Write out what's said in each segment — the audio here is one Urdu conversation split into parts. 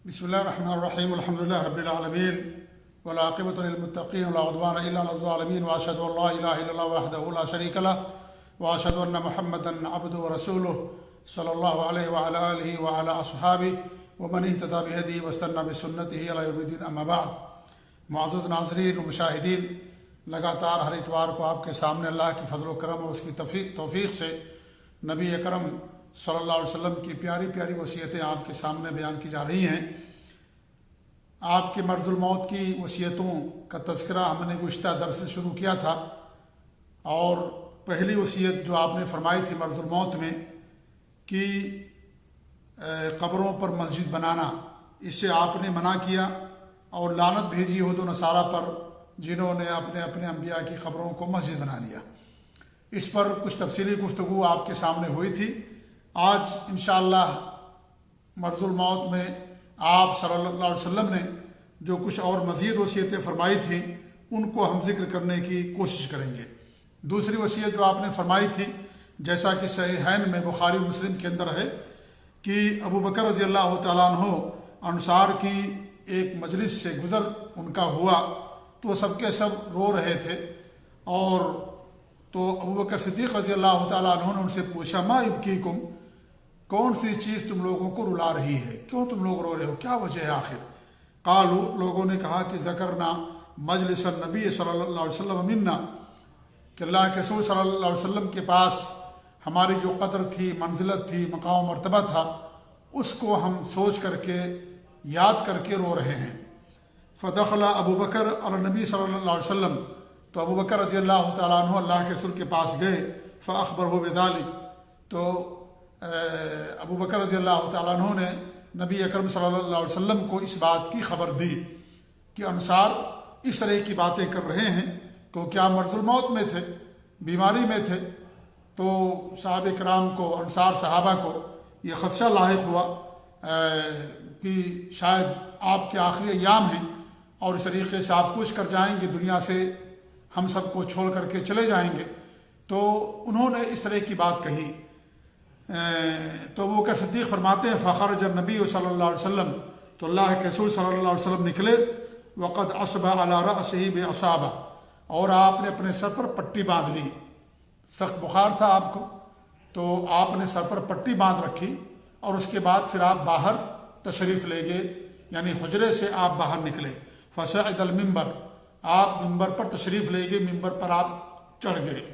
بسم الله الرحمن الرحيم الحمد لله رب العالمين والعاقبة للمتقين ولا عدوان إلا على الظالمين وأشهد أن لا إله إلا الله وحده لا شريك له وأشهد أن محمدا عبده ورسوله صلى الله عليه وعلى آله وعلى أصحابه ومن اهتدى بهديه واستنى بسنته إلى يوم الدين أما بعد. معزز ناظرین و مشاہدین، لگاتار ہر اتوار کو آپ کے سامنے اللہ کی فضل و کرم اور اس کی توفیق سے نبی اکرم صلی اللہ علیہ وسلم کی پیاری پیاری وصیتیں آپ کے سامنے بیان کی جا رہی ہیں. آپ کے مرض الموت کی وصیتوں کا تذکرہ ہم نے گزشتہ درس سے شروع کیا تھا، اور پہلی وصیت جو آپ نے فرمائی تھی مرض الموت میں کہ قبروں پر مسجد بنانا، اس سے آپ نے منع کیا اور لعنت بھیجی یہود و نصارہ پر جنہوں نے اپنے اپنے انبیاء کی قبروں کو مسجد بنا لیا. اس پر کچھ تفصیلی گفتگو آپ کے سامنے ہوئی تھی. آج انشاءاللہ مرض الموت میں آپ صلی اللہ علیہ وسلم نے جو کچھ اور مزید وصیتیں فرمائی تھیں ان کو ہم ذکر کرنے کی کوشش کریں گے. دوسری وصیت جو آپ نے فرمائی تھی، جیسا کہ صحیحین میں بخاری مسلم کے اندر ہے، کہ ابو بکر رضی اللہ تعالیٰ عنہ انصار کی ایک مجلس سے گزر ان کا ہوا تو سب کے سب رو رہے تھے، اور تو ابو بکر صدیق رضی اللہ تعالیٰ عنہ نے ان سے پوچھا ما یبکیکم، کون سی چیز تم لوگوں کو رلا رہی ہے، کیوں تم لوگ رو رہے ہو، کیا وجہ ہے آخر؟ قالو، لوگوں نے کہا کہ ذکرنا مجلس النبی صلی اللہ علیہ وسلم منا، کہ اللہ کے رسول صلی اللہ علیہ وسلم کے پاس ہماری جو قدر تھی، منزلت تھی، مقام و مرتبہ تھا، اس کو ہم سوچ کر کے یاد کر کے رو رہے ہیں. فدخل ابو بکر علی نبی صلی اللہ علیہ وسلم، تو ابو بکر رضی اللہ تعالیٰ عنہ اللہ کے رسول کے پاس گئے. فاخبرہ بذلک، تو ابو بکر رضی اللہ تعالیٰ عنہ نے نبی اکرم صلی اللہ علیہ وسلم کو اس بات کی خبر دی کہ انصار اس طرح کی باتیں کر رہے ہیں، کیونکہ آپ مرض الموت میں تھے، بیماری میں تھے. تو صحابہ کرام کو، انصار صحابہ کو یہ خدشہ لاحق ہوا کہ شاید آپ کے آخری ایام ہیں اور اس طریقے سے آپ کوچ کر جائیں گے، دنیا سے ہم سب کو چھوڑ کر کے چلے جائیں گے. تو انہوں نے اس طرح کی بات کہی. تو وہ کہ صدیق فرماتے ہیں فخرج النبی صلی اللہ علیہ وسلم، تو اللہ کے رسول صلی اللہ علیہ وسلم نکلے. وقد اصبح علی رأسہ بعصابہ، اور آپ نے اپنے سر پر پٹی باندھ لی. سخت بخار تھا آپ کو، تو آپ نے سر پر پٹی باندھ رکھی، اور اس کے بعد پھر آپ باہر تشریف لے گئے، یعنی حجرے سے آپ باہر نکلے. فصعد المنبر، آپ منبر پر تشریف لے گئے، منبر پر آپ چڑھ گئے.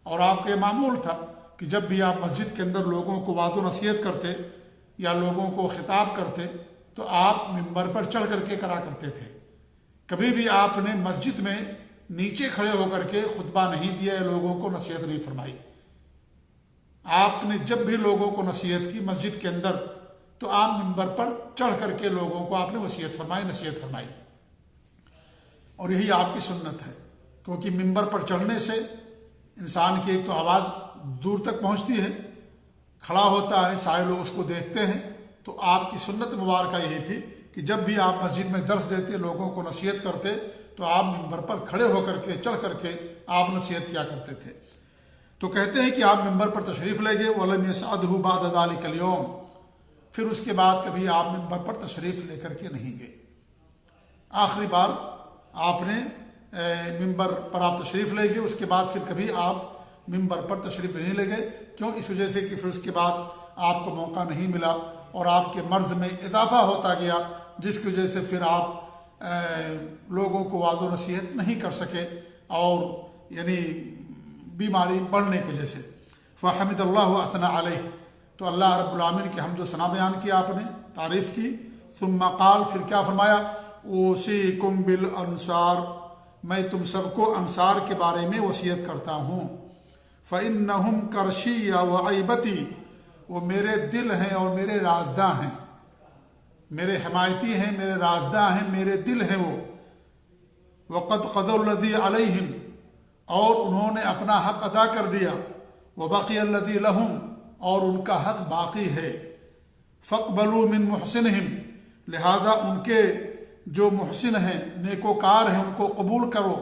اور آپ کا یہ معمول تھا کہ جب بھی آپ مسجد کے اندر لوگوں کو وعظ و نصیحت کرتے یا لوگوں کو خطاب کرتے تو آپ منبر پر چڑھ کر کے کرا کرتے تھے. کبھی بھی آپ نے مسجد میں نیچے کھڑے ہو کر کے خطبہ نہیں دیا یا لوگوں کو نصیحت نہیں فرمائی. آپ نے جب بھی لوگوں کو نصیحت کی مسجد کے اندر تو آپ منبر پر چڑھ کر کے لوگوں کو آپ نے وصیت فرمائی، نصیحت فرمائی. اور یہی آپ کی سنت ہے، کیونکہ منبر پر چڑھنے سے انسان کی ایک تو آواز دور تک پہنچتی ہے، کھڑا ہوتا ہے، سارے لوگ اس کو دیکھتے ہیں. تو آپ کی سنت مبارکہ یہی تھی کہ جب بھی آپ مسجد میں درس دیتے، لوگوں کو نصیحت کرتے، تو آپ منبر پر کھڑے ہو کر کے چڑھ کر کے آپ نصیحت کیا کرتے تھے. تو کہتے ہیں کہ آپ منبر پر تشریف لے گئے. وَلَمْ يَسْعَدْهُ بَعْدَ ذَلِكَ الْيَوْمِ، پھر اس کے بعد کبھی آپ منبر پر تشریف لے کر کے نہیں گئے. آخری بار آپ نے منبر پر آپ تشریف لے گئے، اس کے بعد پھر کبھی آپ منبر پر تشریف نہیں لے گئے. کیوں؟ اس وجہ سے کہ پھر اس کے بعد آپ کو موقع نہیں ملا اور آپ کے مرض میں اضافہ ہوتا گیا، جس کی وجہ سے پھر آپ لوگوں کو واضح و نصیحت نہیں کر سکے، اور یعنی بیماری بڑھنے کی وجہ سے. فحمد اللہ اثنا علیہ، تو اللہ رب العالمین کی حمد و ثنا بیان کیا، آپ نے تعریف کی. ثم قال، پھر کیا فرمایا؟ اوصیکم بالانصار، میں تم سب کو انصار کے بارے میں وصیت کرتا ہوں. فانہم کرشی وعیبتی، وہ میرے دل ہیں اور میرے رازداں ہیں، میرے حمایتی ہیں، میرے رازداں ہیں، میرے دل ہیں وہ. وقد قضوا الذی علیہم، اور انہوں نے اپنا حق ادا کر دیا. وبقی الذی لہم، اور ان کا حق باقی ہے. فاقبلوا من محسنہم، لہذا ان کے جو محسن ہیں، نیکوکار ہیں، ان کو قبول کرو.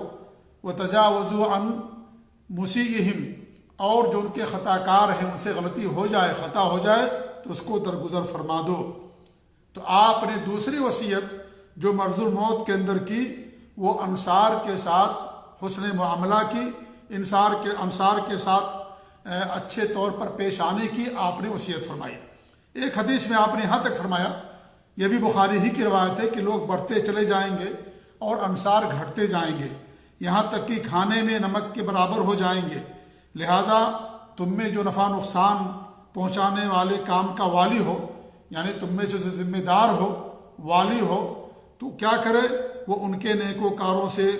وتجاوزوا عن مسیئہم، اور جو ان کے خطا کار ہیں، ان سے غلطی ہو جائے، خطا ہو جائے تو اس کو درگزر فرما دو. تو آپ نے دوسری وصیت جو مرض الموت کے اندر کی وہ انصار کے ساتھ حسن معاملہ کی، انصار کے ساتھ اچھے طور پر پیش آنے کی آپ نے وصیت فرمائی۔ ایک حدیث میں آپ نے یہاں تک فرمایا، یہ بھی بخاری ہی کی روایت ہے، کہ لوگ بڑھتے چلے جائیں گے اور انصار گھٹتے جائیں گے، یہاں تک کہ کھانے میں نمک کے برابر ہو جائیں گے، لہذا تم میں جو نفع نقصان پہنچانے والے کام کا والی ہو، یعنی تم میں سے جو ذمہ دار ہو، والی ہو، تو کیا کرے؟ وہ ان کے نیکوکاروں سے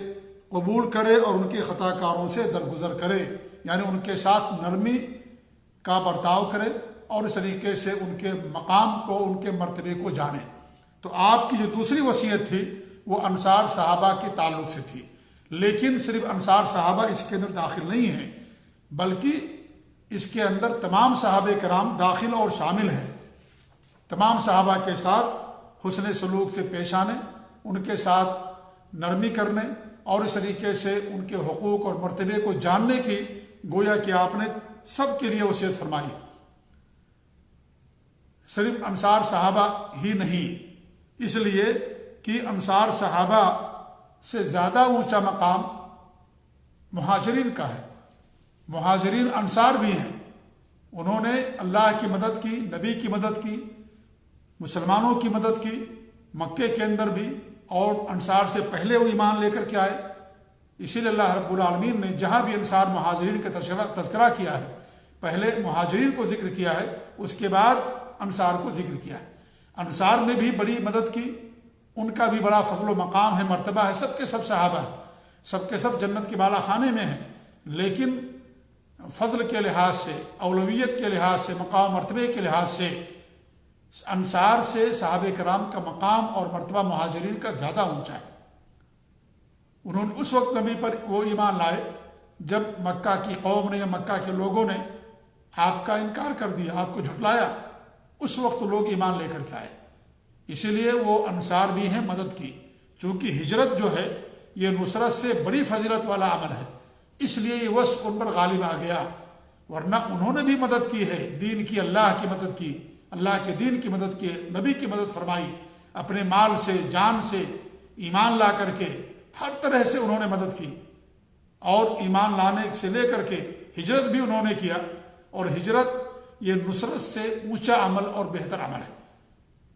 قبول کرے اور ان کے خطا کاروں سے درگزر کرے، یعنی ان کے ساتھ نرمی کا برتاؤ کرے اور اس طریقے سے ان کے مقام کو، ان کے مرتبے کو جانے۔ تو آپ کی جو دوسری وصیت تھی وہ انصار صحابہ کے تعلق سے تھی، لیکن صرف انصار صحابہ اس کے اندر داخل نہیں ہیں، بلکہ اس کے اندر تمام صحابہ کرام داخل اور شامل ہیں۔ تمام صحابہ کے ساتھ حسن سلوک سے پیش آنے، ان کے ساتھ نرمی کرنے اور اس طریقے سے ان کے حقوق اور مرتبے کو جاننے کی گویا کہ آپ نے سب کے لیے وصیت فرمائی۔ صرف انصار صحابہ ہی نہیں، اس لیے کہ انصار صحابہ سے زیادہ اونچا مقام مہاجرین کا ہے۔ مہاجرین انصار بھی ہیں، انہوں نے اللہ کی مدد کی، نبی کی مدد کی، مسلمانوں کی مدد کی، مکے کے اندر بھی، اور انصار سے پہلے وہ ایمان لے کر کے آئے۔ اسی لیے اللہ رب العالمین نے جہاں بھی انصار مہاجرین کا تذکرہ کیا ہے، پہلے مہاجرین کو ذکر کیا ہے، اس کے بعد انصار کو ذکر کیا ہے۔ انصار نے بھی بڑی مدد کی، ان کا بھی بڑا فضل و مقام ہے، مرتبہ ہے، سب کے سب صحابہ ہیں، سب کے سب جنت کے بالا خانے میں ہیں، لیکن فضل کے لحاظ سے، اولویت کے لحاظ سے، مقام مرتبے کے لحاظ سے انصار سے صحابہ کرام کا مقام اور مرتبہ مہاجرین کا زیادہ اونچا ہے۔ انہوں نے اس وقت نبی پر وہ ایمان لائے جب مکہ کی قوم نے یا مکہ کے لوگوں نے آپ کا انکار کر دیا، آپ کو جھٹلایا، اس وقت لوگ ایمان لے کر کے آئے۔ اسی لیے وہ انصار بھی ہیں، مدد کی، چونکہ ہجرت جو ہے یہ نصرت سے بڑی فضیلت والا عمل ہے، اس لیے یہ وصف ان پر غالب آ گیا، ورنہ انہوں نے بھی مدد کی ہے، دین کی، اللہ کی مدد کی، اللہ کے دین کی مدد کی، نبی کی مدد فرمائی، اپنے مال سے، جان سے، ایمان لا کر کے ہر طرح سے انہوں نے مدد کی، اور ایمان لانے سے لے کر کے ہجرت بھی انہوں نے کیا، اور ہجرت یہ نصرت سے اونچا عمل اور بہتر عمل ہے،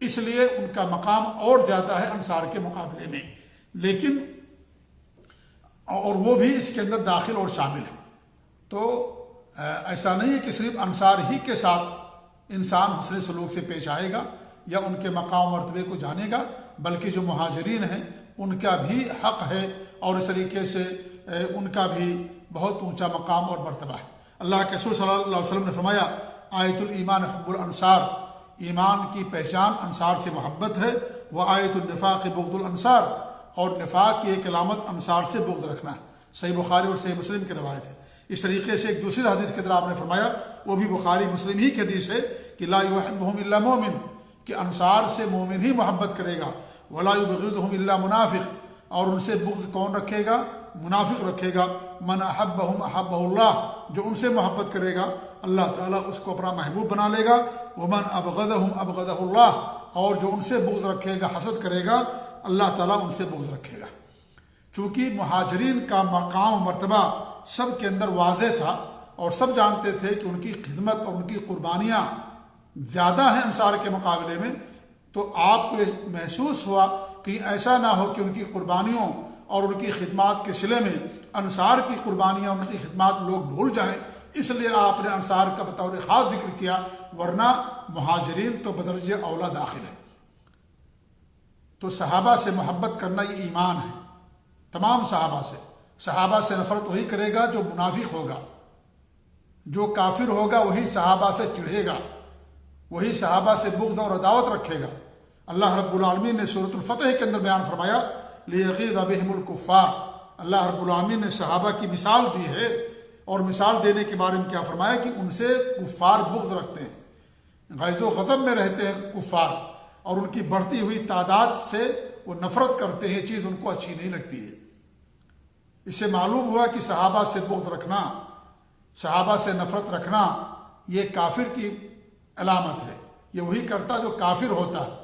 اس لیے ان کا مقام اور زیادہ ہے انصار کے مقابلے میں، لیکن اور وہ بھی اس کے اندر داخل اور شامل ہے۔ تو ایسا نہیں ہے کہ صرف انصار ہی کے ساتھ انسان حسن سلوک سے پیش آئے گا یا ان کے مقام مرتبے کو جانے گا، بلکہ جو مہاجرین ہیں ان کا بھی حق ہے، اور اس طریقے سے ان کا بھی بہت اونچا مقام اور مرتبہ ہے۔ اللہ کے رسول صلی اللہ علیہ وسلم نے فرمایا، آیت الایمان حب الانصار، ایمان کی پہچان انصار سے محبت ہے، وہ آیت النفاق بغض الانصار، اور نفاق کی ایک علامت انصار سے بغض رکھنا ہے۔ صحیح بخاری اور صحیح مسلم کی روایت ہے۔ اس طریقے سے ایک دوسری حدیث کے اندر آپ نے فرمایا، وہ بھی بخاری مسلم ہی کی حدیث ہے، کہ لا یحبہم الا مومن، کہ انصار سے مومن ہی محبت کرے گا، ولا یبغضہم الا منافق، اور ان سے بغض کون رکھے گا؟ منافق رکھے گا۔ من احبہم احبہ اللہ، جو ان سے محبت کرے گا اللہ تعالیٰ اس کو اپنا محبوب بنا لے گا۔ ومن ابغضہم ابغضہ اللہ، اور جو ان سے بغض رکھے گا، حسد کرے گا، اللہ تعالیٰ ان سے بغض رکھے گا۔ چونکہ مہاجرین کا مقام و مرتبہ سب کے اندر واضح تھا، اور سب جانتے تھے کہ ان کی خدمت اور ان کی قربانیاں زیادہ ہیں انصار کے مقابلے میں، تو آپ کو محسوس ہوا کہ ایسا نہ ہو کہ ان کی قربانیوں اور ان کی خدمات کے صلے میں انصار کی قربانیاں، ان کی خدمات لوگ بھول جائیں، اس لیے آپ نے انصار کا بطور خاص ذکر کیا، ورنہ مہاجرین تو بدرجہ اولا داخل ہے۔ تو صحابہ سے محبت کرنا یہ ایمان ہے، تمام صحابہ سے۔ صحابہ سے نفرت وہی کرے گا جو منافق ہوگا، جو کافر ہوگا وہی صحابہ سے چڑھے گا، وہی صحابہ سے بغض اور عداوت رکھے گا۔ اللہ رب العالمین نے سورۃ الفتح کے اندر بیان فرمایا، لیغیظ بہم الکفار، اللہ رب العالمین نے صحابہ کی مثال دی ہے، اور مثال دینے کے بارے میں کیا فرمایا کہ ان سے کفار بغض رکھتے ہیں، غیظ و غضب میں رہتے ہیں کفار، اور ان کی بڑھتی ہوئی تعداد سے وہ نفرت کرتے ہیں، چیز ان کو اچھی نہیں لگتی ہے۔ اس سے معلوم ہوا کہ صحابہ سے بغض رکھنا، صحابہ سے نفرت رکھنا، یہ کافر کی علامت ہے، یہ وہی کرتا جو کافر ہوتا ہے۔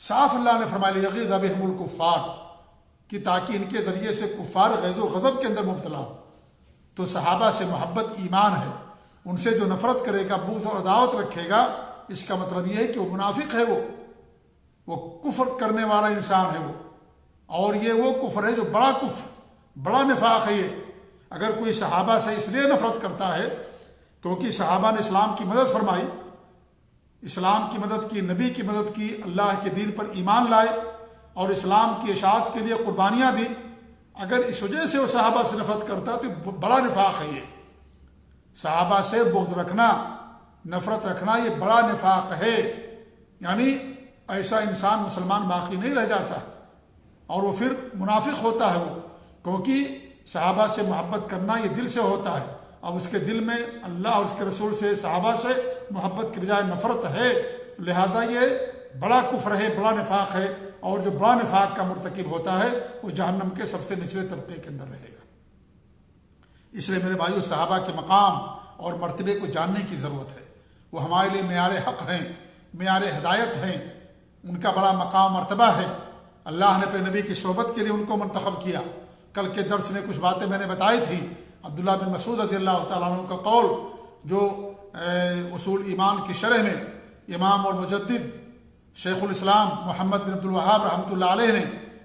صاف اللہ نے فرمایا لیغیظ بہم الکفار، کہ تاکہ ان کے ذریعے سے کفار غیظ و غضب کے اندر مبتلا ہو۔ تو صحابہ سے محبت ایمان ہے، ان سے جو نفرت کرے گا، بغض اور عداوت رکھے گا، اس کا مطلب یہ ہے کہ وہ منافق ہے، وہ کفر کرنے والا انسان ہے وہ، اور یہ وہ کفر ہے جو بڑا کفر، بڑا نفاق ہے۔ یہ اگر کوئی صحابہ سے اس لیے نفرت کرتا ہے کیونکہ صحابہ نے اسلام کی مدد فرمائی، اسلام کی مدد کی، نبی کی مدد کی، اللہ کے دین پر ایمان لائے اور اسلام کی اشاعت کے لیے قربانیاں دی، اگر اس وجہ سے وہ صحابہ سے نفرت کرتا تو بڑا نفاق ہے۔ یہ صحابہ سے بغض رکھنا، نفرت رکھنا، یہ بڑا نفاق ہے، یعنی ایسا انسان مسلمان باقی نہیں رہ جاتا اور وہ پھر منافق ہوتا ہے وہ، کیونکہ صحابہ سے محبت کرنا یہ دل سے ہوتا ہے، اب اس کے دل میں اللہ اور اس کے رسول سے، صحابہ سے محبت کے بجائے نفرت ہے، لہذا یہ بڑا کفر ہے، بڑا نفاق ہے، اور جو بڑا نفاق کا مرتکب ہوتا ہے وہ جہنم کے سب سے نچلے طبقے کے اندر رہے گا۔ اس لیے میرے بھائیو، صحابہ کے مقام اور مرتبے کو جاننے کی ضرورت ہے، وہ ہمارے لیے معیار حق ہیں، معیار ہدایت ہیں، ان کا بڑا مقام مرتبہ ہے۔ اللہ نے اپنے نبی کی صحبت کے لیے ان کو منتخب کیا۔ کل کے درس میں کچھ باتیں میں نے بتائی تھیں، عبداللہ بن مسعود رضی اللہ تعالیٰ عنہ کا قول جو اصول ایمان کی شرح میں امام اور مجدد شیخ الاسلام محمد بن عبد الوہاب رحمۃ اللہ علیہ نے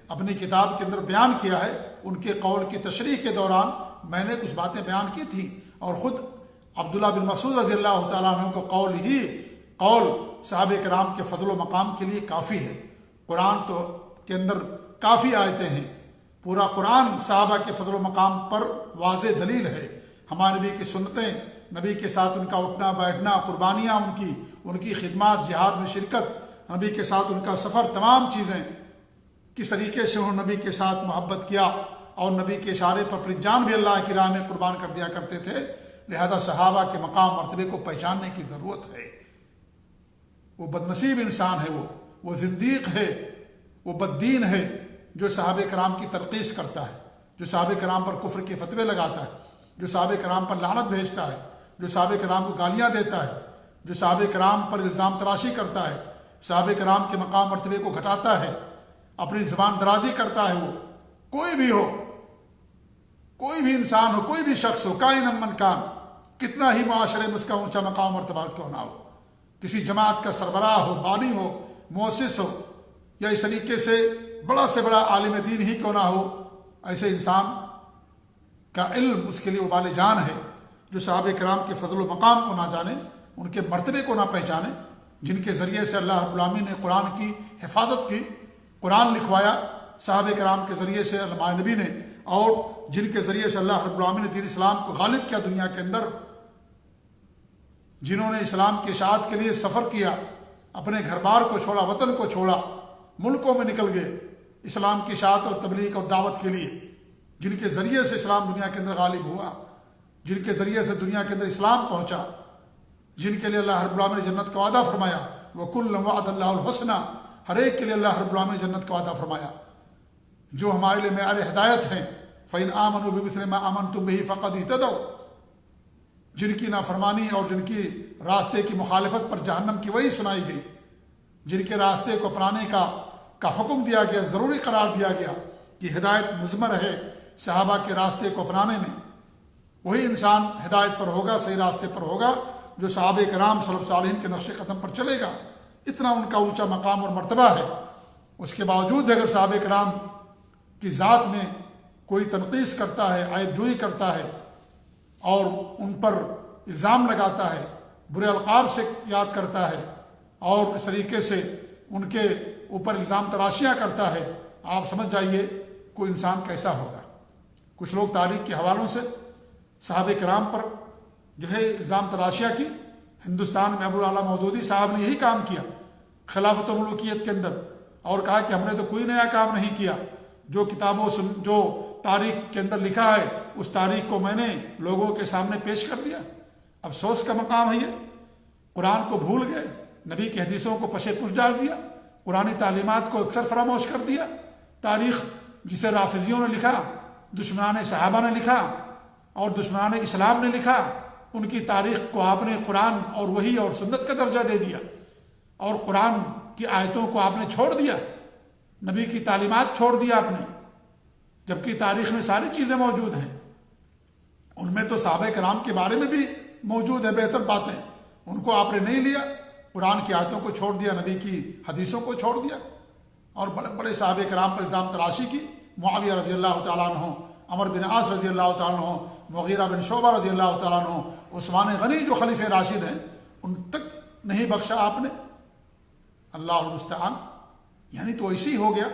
اپنی کتاب کے اندر بیان کیا ہے، ان کے قول کی تشریح کے دوران میں نے کچھ باتیں بیان کی تھیں، اور خود عبداللہ بن مسعود رضی اللہ تعالیٰ عنہ کا قول صحابہ کرام کے فضل و مقام کے لیے کافی ہے۔ قرآن تو کے اندر کافی آیتیں ہیں، پورا قرآن صحابہ کے فضل و مقام پر واضح دلیل ہے۔ ہمارے نبی کی سنتیں، نبی کے ساتھ ان کا اٹھنا بیٹھنا، قربانیاں ان کی خدمات، جہاد میں شرکت، نبی کے ساتھ ان کا سفر، تمام چیزیں کس طریقے سے انہوں نے نبی کے ساتھ محبت کیا اور نبی کے اشارے پر اپنی جان بھی اللہ کی راہ میں قربان کر دیا کرتے تھے۔ لہذا صحابہ کے مقام مرتبے کو پہچاننے کی ضرورت ہے۔ وہ بدنصیب انسان ہے، وہ زندیق ہے، وہ بددین ہے جو صحابہ کرام کی تنقیص کرتا ہے، جو صحابہ کرام پر کفر کے فتوے لگاتا ہے، جو صحابہ کرام پر لعنت بھیجتا ہے، جو صحابہ کرام کو گالیاں دیتا ہے، جو صحابہ کرام پر الزام تراشی کرتا ہے، صحابہ کرام کے مقام مرتبے کو گھٹاتا ہے، اپنی زبان درازی کرتا ہے۔ وہ کوئی بھی ہو، کوئی بھی انسان ہو، کوئی بھی شخص ہو، کائن من کان، کتنا ہی معاشرے میں اس کا اونچا مقام مرتبہ کیوں نہ ہو، کسی جماعت کا سربراہ ہو، بانی ہو، مؤسس ہو، یا اس طریقے سے بڑا سے بڑا عالم دین ہی کیوں نہ ہو، ایسے انسان کا علم اس کے لیے وبال جان ہے جو صحابہ کرام کے فضل و مقام کو نہ جانے، ان کے مرتبے کو نہ پہچانے، جن کے ذریعے سے اللہ رب العالمین نے قرآن کی حفاظت کی، قرآن لکھوایا صحابہ کرام کے ذریعے سے ہمارے نبی نے، اور جن کے ذریعے سے اللہ رب العالمین نے دین اسلام کو غالب کیا دنیا کے اندر، جنہوں نے اسلام کی اشاعت کے لیے سفر کیا، اپنے گھر بار کو چھوڑا، وطن کو چھوڑا، ملکوں میں نکل گئے اسلام کی اشاعت اور تبلیغ اور دعوت کے لیے، جن کے ذریعے سے اسلام دنیا کے اندر غالب ہوا، جن کے ذریعے سے دنیا کے اندر اسلام پہنچا، جن کے لیے اللہ رب العالمین نے جنت کا وعدہ فرمایا، وَكُلًّا وَعَدَ اللَّهُ الْحُسْنَىٰ، ہر ایک کے لیے اللہ رب العالمین نے جنت کا وعدہ فرمایا، جو ہمارے لیے معیار ہدایت ہیں۔ فَإِنْ آمَنُوا بِمِثْلِ مَا آمَنْتُمْ بِهِ فَقَدِ اهْتَدَوْا، جن کی نافرمانی اور جن کی راستے کی مخالفت پر جہنم کی وہی سنائی گئی، جن کے راستے کو اپنانے کا حکم دیا گیا، ضروری قرار دیا گیا کہ ہدایت مضمر ہے صحابہ کے راستے کو اپنانے میں، وہی انسان ہدایت پر ہوگا، صحیح راستے پر ہوگا، جو صحابہ کرام سلف صالحین کے نقش قدم پر چلے گا۔ اتنا ان کا اونچا مقام اور مرتبہ ہے۔ اس کے باوجود بھی اگر صحابہ کرام کی ذات میں کوئی تنقیص کرتا ہے، عیب جوئی کرتا ہے اور ان پر الزام لگاتا ہے، برے القاب سے یاد کرتا ہے اور اس طریقے سے ان کے اوپر الزام تراشیاں کرتا ہے، آپ سمجھ جائیے کوئی انسان کیسا ہوگا۔ کچھ لوگ تاریخ کے حوالوں سے صحابہ کرام پر جو ہے الزام تراشیاں کی۔ ہندوستان میں ابو الاعلیٰ مودودی صاحب نے یہی کام کیا خلافت و ملوکیت کے اندر، اور کہا کہ ہم نے تو کوئی نیا کام نہیں کیا، جو کتابوں جو تاریخ کے اندر لکھا ہے اس تاریخ کو میں نے لوگوں کے سامنے پیش کر دیا۔ افسوس کا مقام ہے یہ، قرآن کو بھول گئے، نبی کی حدیثوں کو پشے پش ڈال دیا، قرآنی تعلیمات کو اکثر فراموش کر دیا۔ تاریخ جسے رافضیوں نے لکھا، دشمنان صحابہ نے لکھا اور دشمنان اسلام نے لکھا، ان کی تاریخ کو آپ نے قرآن اور وحی اور سنت کا درجہ دے دیا، اور قرآن کی آیتوں کو آپ نے چھوڑ دیا، نبی کی تعلیمات چھوڑ دیا آپ نے، جبکہ تاریخ میں ساری چیزیں موجود ہیں، ان میں تو صحابہ کرام کے بارے میں بھی موجود ہے بہتر باتیں، ان کو آپ نے نہیں لیا، قرآن کی آیتوں کو چھوڑ دیا، نبی کی حدیثوں کو چھوڑ دیا، اور بڑے بڑے صحابہ کرام پر الزام تراشی کی۔ معاویہ رضی اللہ تعالیٰ عنہ، عمر بن عاص رضی اللہ تعالیٰ عنہ، مغیرہ بن شعبہ رضی اللہ تعالیٰ عنہ، عثمان غنی جو خلیفہ راشد ہیں، ان تک نہیں بخشا آپ نے۔ اللہ المستعان، یعنی تو ایسی ہو گیا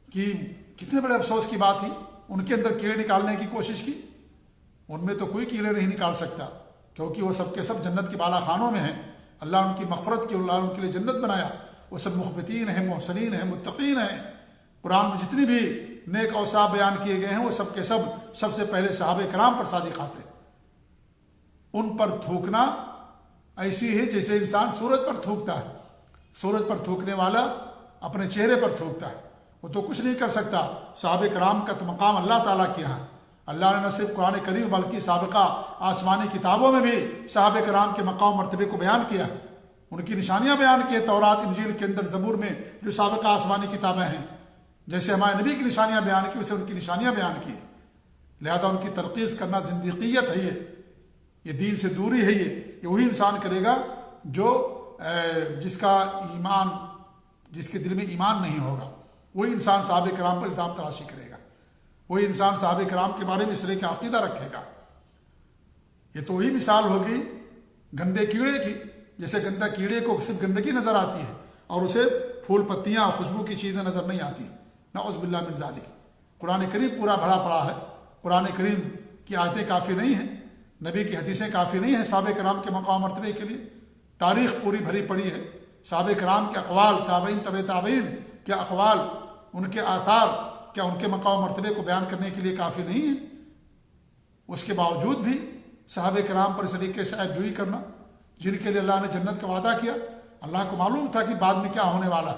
کہ کتنے بڑے افسوس کی بات تھی، ان کے اندر کیڑے نکالنے کی کوشش کی، ان میں تو کوئی کیڑے نہیں نکال سکتا، کیونکہ وہ سب کے سب جنت کے بالا خانوں میں ہیں، اللہ ان کی مغفرت کی، اللہ ان کے لیے جنت بنایا، وہ سب مخبتین ہیں، محسنین ہیں، متقین ہیں۔ قرآن میں جتنی بھی نیک اوصاف بیان کیے گئے ہیں وہ سب کے سب سے پہلے صحابہ کرام پر صادق آتے ہیں۔ ان پر تھوکنا ایسی ہے جیسے انسان سورج پر تھوکتا ہے، سورج پر تھوکنے والا اپنے چہرے پر تھوکتا ہے، وہ تو کچھ نہیں کر سکتا۔ صحابہ کرام کا تو مقام اللہ تعالیٰ کے یہاں، اللہ نے نہ صرف قرآن کریم بلکہ سابقہ آسمانی کتابوں میں بھی صحابہ کرام کے مقام مرتبے کو بیان کیا، ان کی نشانیاں بیان کی، تورات انجیل کے اندر، زبور میں جو سابقہ آسمانی کتابیں ہیں، جیسے ہمارے نبی کی نشانیاں بیان کی ویسے ان کی نشانیاں بیان کی، لہذا ان کی تلخیص کرنا زندیقیت ہے، یہ دین سے دوری ہے، یہ وہی انسان کرے گا جو جس کا ایمان، جس کے دل میں ایمان نہیں ہوگا، وہی انسان صحابہ کرام پر الزام تراشی کرے گا، وہی انسان صحابہ کرام کے بارے میں اس طرح کا عقیدہ رکھے گا۔ یہ تو وہی مثال ہوگی گندے کیڑے کی، جیسے گندا کیڑے کو صرف گندگی نظر آتی ہے اور اسے پھول پتیاں خوشبو کی چیزیں نظر نہیں آتی، نعوذ باللہ من ذالک۔ قرآن کریم پورا بھرا پڑا ہے، قرآن کریم کی آیتیں کافی نہیں ہیں، نبی کی حدیثیں کافی نہیں ہیں صحابہ کرام کے مقام مرتبے کے لیے، تاریخ پوری بھری پڑی ہے، صحابہ کرام کے اقوال، تابعین، تبع تابعین کے اقوال، ان کے آثار کیا ان کے مقام مرتبے کو بیان کرنے کے لیے کافی نہیں ہے؟ اس کے باوجود بھی صحابہ کرام پر اس طریقے سے عیب جوئی کرنا، جن کے لیے اللہ نے جنت کا وعدہ کیا، اللہ کو معلوم تھا کہ بعد میں کیا ہونے والا،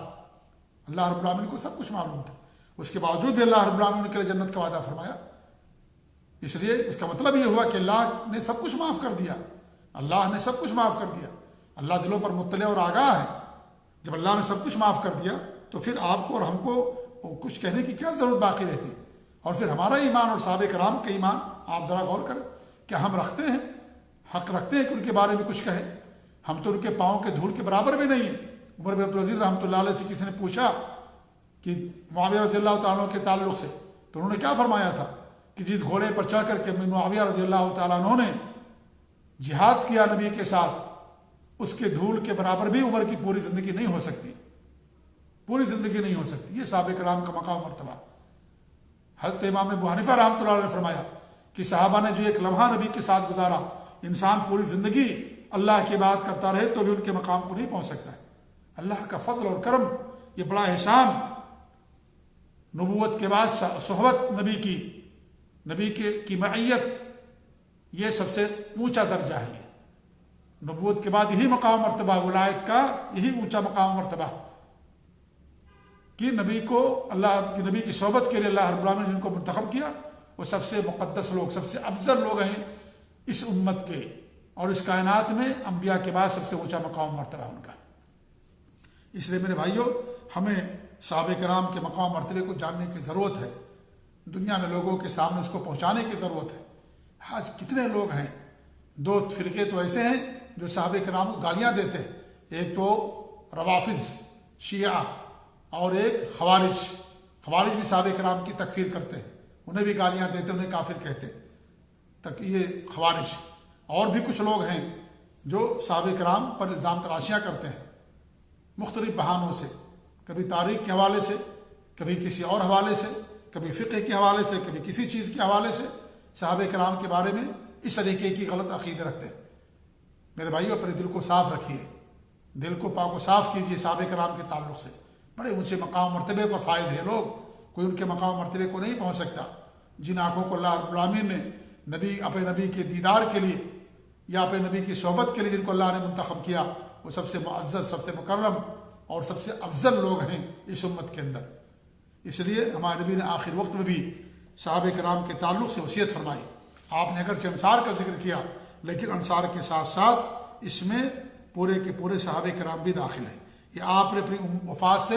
اللہ رب العالمین کو سب کچھ معلوم تھا، اس کے باوجود بھی اللہ رب العالمین کے لیے جنت کا وعدہ فرمایا۔ اس لیے اس کا مطلب یہ ہوا کہ اللہ نے سب کچھ معاف کر دیا، اللہ نے سب کچھ معاف کر دیا، اللہ دلوں پر مطلع اور آگاہ ہے۔ جب اللہ نے سب کچھ معاف کر دیا تو پھر آپ کو اور ہم کو کچھ کہنے کی کیا ضرورت باقی رہتی؟ اور پھر ہمارا ایمان اور صحابہ کرام کا ایمان آپ ذرا غور کریں، کیا ہم رکھتے ہیں، حق رکھتے ہیں کہ ان کے بارے میں کچھ کہیں؟ ہم تو ان کے پاؤں کے دھول کے برابر بھی نہیں ہیں۔ عمر بن عبدالعزیز رحمۃ اللہ علیہ سے کسی نے پوچھا کہ معاویہ رضی اللہ تعالیٰ عنہ کے تعلق سے، تو انہوں نے کیا فرمایا تھا کہ جس گھوڑے پر چڑھ کر کے معاویہ رضی اللہ تعالیٰ عنہ نے جہاد کیا نبی کے ساتھ، اس کے دھول کے برابر بھی عمر کی پوری زندگی نہیں ہو سکتی، پوری زندگی نہیں ہو سکتی۔ یہ صحابہ کرام کا مقام مرتبہ۔ حضرت امام ابو حنیفہ رحمۃ اللہ علیہ نے فرمایا کہ صحابہ نے جو ایک لمحہ نبی کے ساتھ گزارا، انسان پوری زندگی اللہ کی بات کرتا رہے تو بھی ان کے مقام کو نہیں پہنچ سکتا ہے۔ اللہ کا فضل اور کرم، یہ بڑا احسان، نبوت کے بعد صحبت نبی کی معیت، یہ سب سے اونچا درجہ ہے۔ نبوت کے بعد یہی مقام مرتبہ، ولایت کا یہی اونچا مقام مرتبہ کہ نبی کو، اللہ کی نبی کی صحبت کے لیے اللہ رب العالمین نے جن کو منتخب کیا، وہ سب سے مقدس لوگ، سب سے افضل لوگ ہیں اس امت کے، اور اس کائنات میں انبیاء کے بعد سب سے اونچا مقام مرتبہ ان کا۔ اس لیے میرے بھائیوں، ہمیں صحابہ کرام کے مقام مرتبے کو جاننے کی ضرورت ہے، دنیا میں لوگوں کے سامنے اس کو پہنچانے کی ضرورت ہے۔ آج کتنے لوگ ہیں، دو فرقے تو ایسے ہیں جو صحابہ کرام کو گالیاں دیتے ہیں، ایک تو روافض شیعہ اور ایک خوارج بھی صحابہ کرام کی تکفیر کرتے ہیں، انہیں بھی گالیاں دیتے، انہیں کافر کہتے تک، یہ خوارج۔ اور بھی کچھ لوگ ہیں جو صحابہ کرام پر الزام تراشیاں کرتے ہیں مختلف بہانوں سے، کبھی تاریخ کے حوالے سے، کبھی کسی اور حوالے سے، کبھی فقہ کے حوالے سے، کبھی کسی چیز کے حوالے سے صحابہ کرام کے بارے میں اس طریقے کی غلط عقیدے رکھتے ہیں۔ میرے بھائیو، اپنے دل کو صاف رکھیے، دل کو پاک و صاف کیجیے صحابہ کرام کے تعلق سے۔ بڑے اونچے مقام مرتبے پر فائز ہیں لوگ، کوئی ان کے مقام مرتبے کو نہیں پہنچ سکتا۔ جن آنکھوں کو اللہ رب العالمین نے اپنے نبی کے دیدار کے لیے یا اپنے نبی کی صحبت کے لیے جن کو اللہ نے منتخب کیا، وہ سب سے معزز، سب سے مکرم اور سب سے افضل لوگ ہیں اس امت کے اندر۔ اس لیے ہمارے نبی نے آخر وقت میں بھی صحابہ کرام کے تعلق سے وصیت فرمائی۔ آپ نے اگرچہ انصار کا ذکر کیا، لیکن انصار کے ساتھ ساتھ اس میں پورے کے پورے صحابہ کرام بھی داخل ہیں۔ کہ آپ نے اپنی وفات سے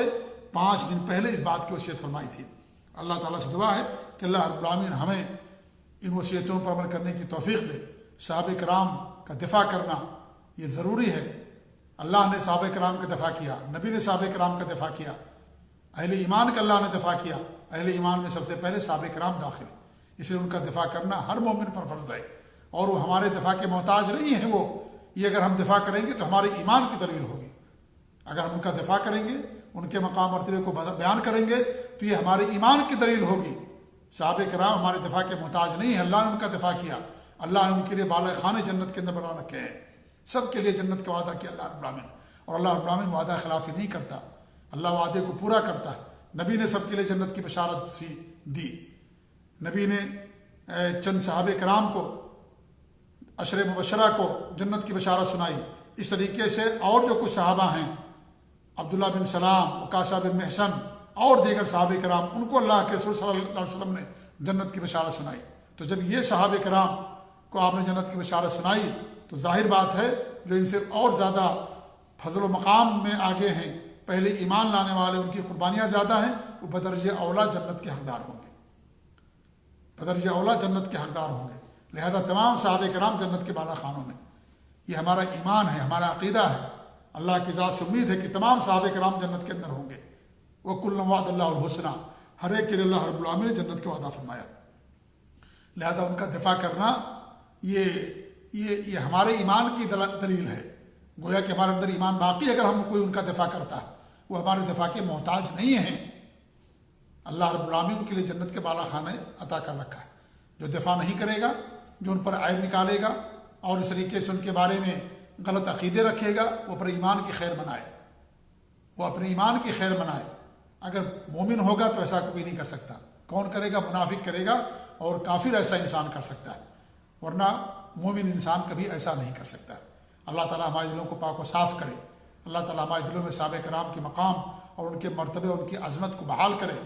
5 دن پہلے اس بات کی وصیت فرمائی تھی۔ اللہ تعالیٰ سے دعا ہے کہ اللہ رب العالمین ہمیں ان وصیتوں پر عمل کرنے کی توفیق دے۔ صحابہ کرام کا دفاع کرنا یہ ضروری ہے۔ اللہ نے صحابہ کرام کا دفاع کیا، نبی نے صحابہ کرام کا دفاع کیا، اہل ایمان کا اللہ نے دفاع کیا۔ اہل ایمان میں سب سے پہلے صحابہ کرام داخل ہیں، اس لیے ان کا دفاع کرنا ہر مومن پر فرض ہے، اور وہ ہمارے دفاع کے محتاج نہیں ہیں۔ وہ یہ اگر ہم دفاع کریں گے تو ہمارے ایمان کی دلیل ہوگی۔ اگر ہم ان کا دفاع کریں گے، ان کے مقام مرتبے کو بیان کریں گے تو یہ ہمارے ایمان کی دلیل ہوگی۔ صحابہ کرام ہمارے دفاع کے محتاج نہیں ہیں، اللہ نے ان کا دفاع کیا، اللہ نے ان کے لیے بالا خانے جنت کے اندر بنا رکھے ہیں، سب کے لیے جنت کا وعدہ کیا اللہ رب العالمین، اور اللہ رب العالمین وعدہ خلافی نہیں کرتا، اللہ وعدے کو پورا کرتا ہے۔ نبی نے سب کے لیے جنت کی بشارت سی دی۔ نبی نے چند صحابہ کرام کو، عشر مبشرہ کو جنت کی بشارت سنائی۔ اس طریقے سے اور جو کچھ صحابہ ہیں، عبداللہ بن سلام، عکاشہ بن محصن اور دیگر صحابہ کرام، ان کو اللہ کے رسول صلی اللہ علیہ وسلم نے جنت کی بشارت سنائی۔ تو جب یہ صحابہ کرام کو آپ نے جنت کی بشارت سنائی تو ظاہر بات ہے جو ان سے اور زیادہ فضل و مقام میں آگے ہیں، پہلے ایمان لانے والے، ان کی قربانیاں زیادہ ہیں، وہ بدرجہ اولا جنت کے حقدار ہوں گے، بدرجہ اولا جنت کے حقدار ہوں گے۔ لہذا تمام صحابہ کرام جنت کے بالا خانوں میں، یہ ہمارا ایمان ہے، ہمارا عقیدہ ہے۔ اللہ کی ذات سے امید ہے کہ تمام صحابہ کرام جنت کے اندر ہوں گے۔ وَكُلًّا وَعَدَ اللَّهُ الْحُسْنَىٰ، ہر ایک کے لیے اللہ رب العالمین نے جنت کا وعدہ فرمایا۔ لہذا ان کا دفاع کرنا یہ ہمارے ایمان کی دلیل ہے، گویا کہ ہمارے اندر ایمان باقی، اگر ہم کوئی ان کا دفاع کرتا ہے وہ ہمارے دفاع کے محتاج نہیں ہیں۔ اللہ رب العالمین ان کے لیے جنت کے بالا خانے عطا کر رکھا ہے۔ جو دفاع نہیں کرے گا، جو ان پر عیب نکالے گا اور اس طریقے سے ان کے بارے میں غلط عقیدے رکھے گا، وہ اپنے ایمان کی خیر منائے، وہ اپنے ایمان کی خیر منائے۔ اگر مومن ہوگا تو ایسا کبھی نہیں کر سکتا۔ کون کرے گا؟ منافق کرے گا، اور کافر ایسا انسان کر سکتا ہے، ورنہ مومن انسان کبھی ایسا نہیں کر سکتا۔ اللہ تعالیٰ ہمارے دلوں کو پاک و صاف کرے، اللہ تعالیٰ ہمارے دلوں میں صحابہ کرام کے مقام اور ان کے مرتبے، ان کی عظمت کو بحال کرے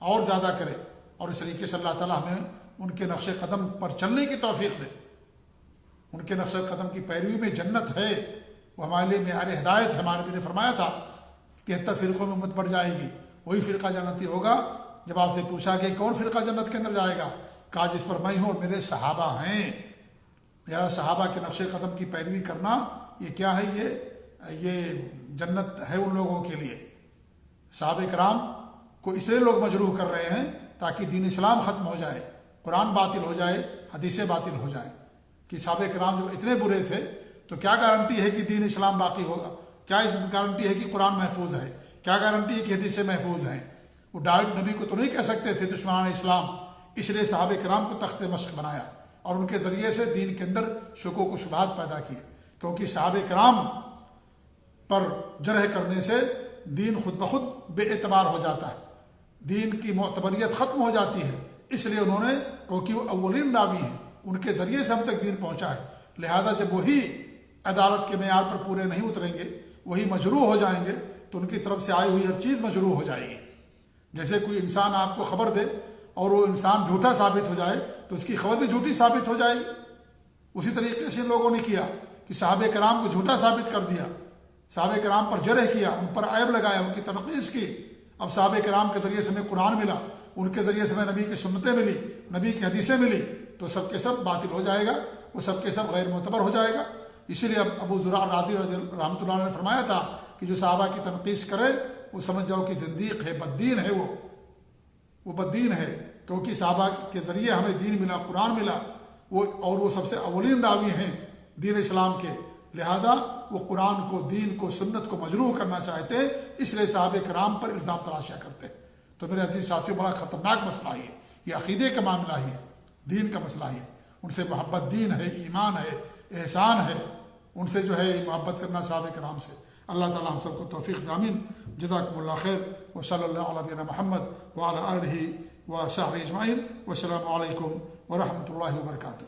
اور زیادہ کرے، اور اس طریقے سے اللہ تعالیٰ ہمیں ان کے نقش قدم پر چلنے کی توفیق دے۔ ان کے نقش قدم کی پیروی میں جنت ہے، وہ ہمارے لیے معیار ہدایت ہے۔ ہمارے نبی نے فرمایا تھا 73 فرقوں میں امت بڑھ جائے گی، وہی فرقہ جنتی ہوگا۔ جب آپ سے پوچھا کہ کون فرقہ جنت کے اندر جائے گا، کہا جس پر میں ہوں اور میرے صحابہ ہیں۔ یا صحابہ کے نقش قدم کی پیروی کرنا یہ کیا ہے؟ یہ جنت ہے ان لوگوں کے لیے۔ صحابہ کرام کو اس لیے لوگ مجروح کر رہے ہیں تاکہ دین اسلام ختم ہو جائے، قرآن باطل ہو جائے، حدیثیں باطل ہو جائیں۔ کہ صحابہ کرام جب اتنے برے تھے تو کیا گارنٹی ہے کہ دین اسلام باقی ہوگا؟ کیا گارنٹی ہے کہ قرآن محفوظ ہے؟ کیا گارنٹی ہے کہ حدیثیں محفوظ ہیں؟ وہ ڈائریکٹ نبی کو تو نہیں کہہ سکتے تھے دشمنان اسلام، اس لیے صحابہ کرام کو تخت مشق بنایا اور ان کے ذریعے سے دین کے اندر شکوک و شبہات پیدا کیے، کیونکہ صحابہ کرام پر جرح کرنے سے دین خود بخود بے اعتبار ہو جاتا ہے، دین کی معتبریت ختم ہو جاتی ہے۔ اس لیے انہوں نے، کیونکہ وہ اولین راوی ہیں، ان کے ذریعے سے ہم تک دین پہنچا ہے، لہذا جب وہی عدالت کے معیار پر پورے نہیں اتریں گے، وہی مجروح ہو جائیں گے، تو ان کی طرف سے آئی ہوئی ہر چیز مجروح ہو جائے گی۔ جیسے کوئی انسان آپ کو خبر دے اور وہ انسان جھوٹا ثابت ہو جائے تو اس کی خبر بھی جھوٹی ثابت ہو جائے گی۔ اسی طریقے سے لوگوں نے کیا کہ صحابہ کرام کو جھوٹا ثابت کر دیا، صحابہ کرام پر جرح کیا، ان پر عیب لگایا، ان کی تنقیص کی۔ اب صحابہ کرام کے ذریعے سے ہمیں قرآن ملا، ان کے ذریعے سے ہمیں نبی کی سنتیں ملی، نبی کی حدیثیں ملی، تو سب کے سب باطل ہو جائے گا، وہ سب کے سب غیر معتبر ہو جائے گا۔ اسی لیے ابو ذرع رازی رحمۃ اللہ نے فرمایا تھا کہ جو صحابہ کی تنقیص کرے وہ سمجھ جاؤ کہ زندیق ہے، بددین ہے، وہ بددین ہے، کیونکہ صحابہ کے ذریعے ہمیں دین ملا، قرآن ملا، اور وہ سب سے اولین راوی ہیں دین اسلام کے، لہذا وہ قرآن کو، دین کو، سنت کو مجروح کرنا چاہتے، اس لیے صحابہ کرام پر الزام تراشیا کرتے۔ تو میرے عزیز ساتھیوں، بڑا خطرناک مسئلہ یہ عقیدے کا معاملہ ہی ہے، دین کا مسئلہ ہے۔ ان سے محبت دین ہے، ایمان ہے، احسان ہے، ان سے جو ہے محبت کرنا صحابہ کرام سے۔ اللہ تعالیٰ ہم سب کو توفیق آمین۔ جزاکم اللہ خیر، وصلی اللہ علیہ نبینا محمد وعلی آلہ وصحبہ اجمعین، والسلام علیکم ورحمۃ اللہ وبرکاتہ۔